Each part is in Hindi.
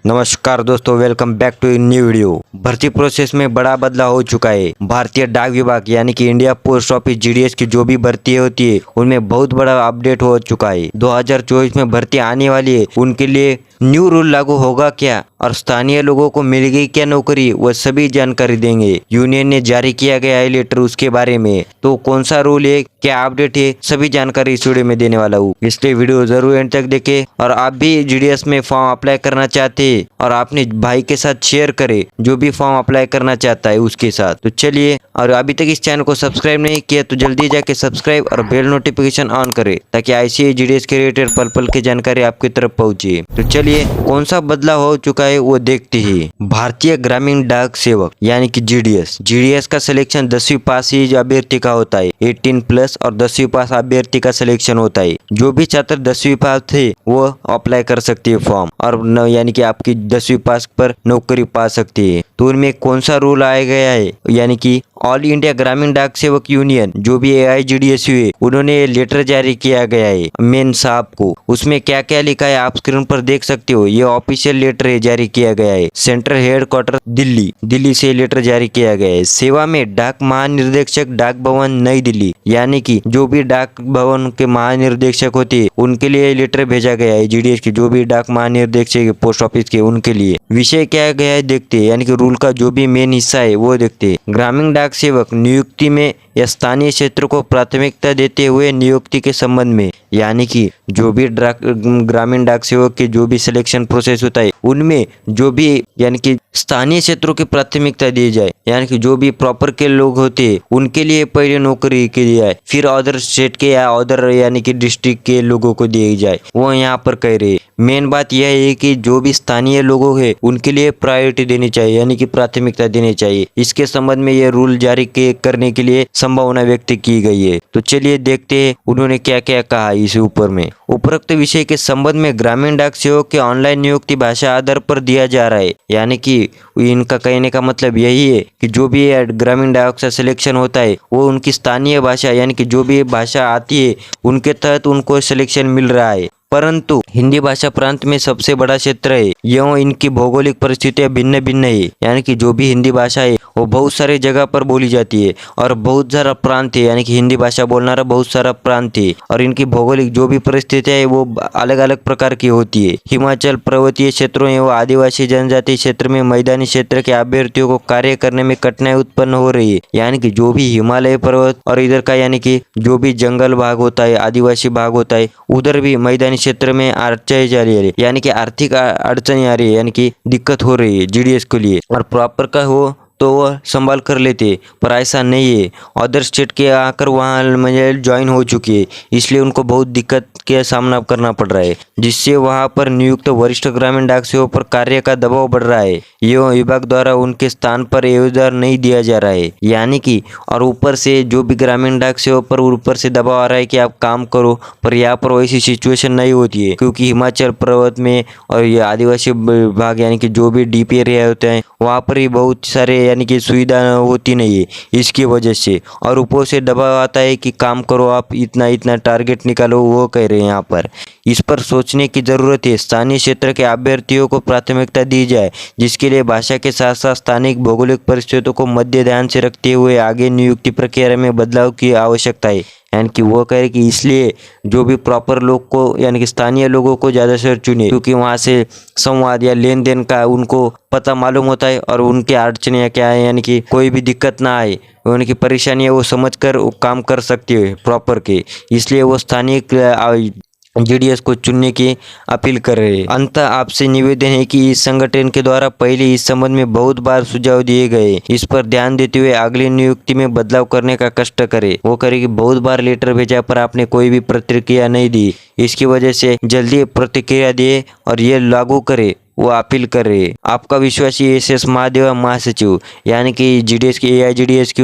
नमस्कार दोस्तों, welcome back to new video. भर्ती प्रोसेस में बड़ा बदलाव हो चुका है। भारतीय डाक विभाग यानी कि इंडिया पोस्ट ऑफिस जीडीएस की जो भी भर्ती होती है उनमें बहुत बड़ा अपडेट हो चुका है। 2024 में भर्ती आने वाली है, उनके लिए न्यू रूल लागू होगा क्या और स्थानीय लोगों को मिलेगी क्या नौकरी, वह सभी जानकारी देंगे। यूनियन ने जारी किया गया है लेटर उसके बारे में, तो कौन सा रूल है, क्या अपडेट है, सभी जानकारी इस वीडियो में देने वाला हूँ। इसलिए वीडियो जरूर एंड तक देखें। और आप भी जीडीएस में फॉर्म अप्लाई करना चाहते हैं और अपने भाई के साथ शेयर करें जो भी फॉर्म अप्लाई करना चाहता है उसके साथ। तो चलिए, और अभी तक इस चैनल को सब्सक्राइब नहीं किया तो जल्दी जाके सब्सक्राइब और बेल नोटिफिकेशन ऑन करें ताकि ऐसी जीडीएस के रिलेटेड पल पल की जानकारी आपकी तरफ पहुंचे। तो चलिए, कौन सा बदलाव हो चुका है वो देखते ही। भारतीय ग्रामीण डाक सेवक यानी कि जीडीएस का सिलेक्शन 10वीं पास ही अभ्यर्थी का होता है। 18+ और 10वीं पास अभ्यर्थी का सिलेक्शन होता है। जो भी छात्र 10वीं पास थे वो अप्लाई कर सकते हैं फॉर्म, और यानी कि आपकी 10वीं पास पर नौकरी पा सकती है। तो उनमें कौन सा रूल आया गया है, यानी कि ऑल इंडिया ग्रामीण डाक सेवक यूनियन जो भी AIGDSU है उन्होंने लेटर जारी किया गया है मेन साहब को। उसमें क्या क्या लिखा है आप स्क्रीन पर देख सकते हो। ये ऑफिशियल लेटर है, जारी किया गया है सेंट्रल हेडक्वार्टर दिल्ली से लेटर जारी किया गया है। सेवा में डाक महानिर्देशक डाक भवन नई दिल्ली, यानी कि जो भी डाक भवन के महानिर्देशक होते हैं उनके लिए लेटर भेजा गया है। जीडीएस के जो भी डाक महानिर्देशक पोस्ट ऑफिस के उनके लिए विषय क्या गया है देखते हैं, यानी कि रूल का जो भी मेन हिस्सा है वो देखते हैं। ग्रामीण डाक सेवक नियुक्ति में या स्थानीय क्षेत्र को प्राथमिकता देते हुए नियुक्ति के संबंध में, यानी कि जो भी ग्रामीण डाक सेवक के जो भी सिलेक्शन प्रोसेस होता है उनमें जो भी यानी कि स्थानीय क्षेत्रों की प्राथमिकता दी जाए, यानी कि जो भी प्रॉपर के लोग होते हैं उनके लिए पहले नौकरी के लिए आए, फिर अदर स्टेट के या अदर यानी कि डिस्ट्रिक्ट के लोगों को दिए जाए। वो यहाँ पर कह रहे हैं मेन बात यह है कि जो भी स्थानीय लोगों है उनके लिए प्रायोरिटी देनी चाहिए, यानी कि प्राथमिकता देनी चाहिए। इसके संबंध में यह रूल जारी करने के लिए संभावना व्यक्त की गई है। तो चलिए देखते हैं उन्होंने क्या क्या कहा इस ऊपर में। उपरोक्त विषय के संबंध में ग्रामीण डाक सेवक के ऑनलाइन नियुक्ति भाषा आधार पर दिया जा रहा है, यानी कि इनका कहने का मतलब यही है कि जो भी ग्रामीण डाक का सिलेक्शन होता है वो उनकी स्थानीय भाषा यानी कि जो भी भाषा आती है उनके तहत उनको सिलेक्शन मिल रहा है। परंतु हिंदी भाषा प्रांत में सबसे बड़ा क्षेत्र है, एवं इनकी भौगोलिक परिस्थितियां भिन्न भिन्न है, यानी कि जो भी हिंदी भाषा है वो बहुत सारे जगह पर बोली जाती है और बहुत सारा प्रांत है, यानी कि हिंदी भाषा बोलना रहा बहुत सारा प्रांत है और इनकी भौगोलिक जो भी परिस्थितियां है वो अलग अलग प्रकार की होती है। हिमाचल पर्वतीय क्षेत्रों एवं आदिवासी जनजाति क्षेत्र में मैदानी क्षेत्र के अभ्यर्थियों को कार्य करने में कठिनाई उत्पन्न हो रही है, यानी कि जो भी हिमालय पर्वत और इधर का यानी कि जो भी जंगल भाग होता है, आदिवासी भाग होता है, उधर भी मैदानी क्षेत्र में अड़चन जा रही है, यानी कि आर्थिक अड़चन आ रही है, यानी कि दिक्कत हो रही है जीडीएस के लिए। और प्रॉपर का हो तो वह संभाल कर लेते, पर ऐसा नहीं है। अदर स्टेट के आकर वहाँ मतलब ज्वाइन हो चुकी है, इसलिए उनको बहुत दिक्कत का सामना करना पड़ रहा है, जिससे वहाँ पर नियुक्त वरिष्ठ ग्रामीण डाक सेवकों पर कार्य का दबाव बढ़ रहा है। एवं विभाग द्वारा उनके स्थान पर एवजदार नहीं दिया जा रहा है, यानी कि और ऊपर से जो भी ग्रामीण डाक सेवक पर ऊपर से दबाव आ रहा है कि आप काम करो, पर यहाँ पर वैसी सिचुएशन नहीं होती है, क्योंकि हिमाचल पर्वत में और ये आदिवासी विभाग यानी कि जो भी DP एरिया होते हैं वहाँ पर ही बहुत सारे यानी कि सुविधा होती नहीं है इसकी वजह से, और ऊपर से दबाव आता है कि काम करो, आप इतना इतना टारगेट निकालो, वो कह रहे हैं यहाँ पर। इस पर सोचने की जरूरत है। स्थानीय क्षेत्र के अभ्यर्थियों को प्राथमिकता दी जाए, जिसके लिए भाषा के साथ साथ स्थानिक भौगोलिक परिस्थितियों को मध्य ध्यान से रखते हुए आगे नियुक्ति प्रक्रिया में बदलाव की आवश्यकता है। यानी कि वो कह रहे कि इसलिए जो भी प्रॉपर लोग को यानी कि स्थानीय लोगों को ज़्यादा से चुने, क्योंकि वहाँ से संवाद या लेन देन का उनको पता मालूम होता है और उनकी अड़चनें क्या है, यानी कि कोई भी दिक्कत ना आए, उनकी परेशानियाँ वो समझ कर वो काम कर सकते हैं प्रॉपर के, इसलिए वो स्थानीय जीडीएस को चुनने की अपील कर रहे हैं। अंत आपसे निवेदन है कि इस संगठन के द्वारा पहले इस संबंध में बहुत बार सुझाव दिए गए, इस पर ध्यान देते हुए अगली नियुक्ति में बदलाव करने का कष्ट करें। वो करे कि बहुत बार लेटर भेजा पर आपने कोई भी प्रतिक्रिया नहीं दी, इसकी वजह से जल्दी प्रतिक्रिया दिए और ये लागू करे, वो अपील कर रहे हैं। आपका विश्वासी SS महादेवा महासचिव, यानी कि जीडीएस के AIGDS के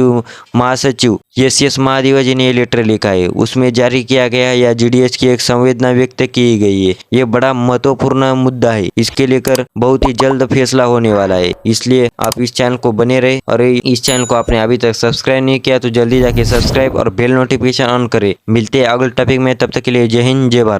महासचिव SS महादेवा जी ने ये लेटर लिखा है, उसमें जारी किया गया है या जीडीएस की एक संवेदना व्यक्त की गई है। ये बड़ा महत्वपूर्ण मुद्दा है, इसके लेकर बहुत ही जल्द फैसला होने वाला है, इसलिए आप इस चैनल को बने रहे। और इस चैनल को आपने अभी तक सब्सक्राइब नहीं किया तो जल्दी जाके सब्सक्राइब और बेल नोटिफिकेशन ऑन करें। मिलते हैं अगले टॉपिक में, तब तक के लिए जय हिंद जय भारत।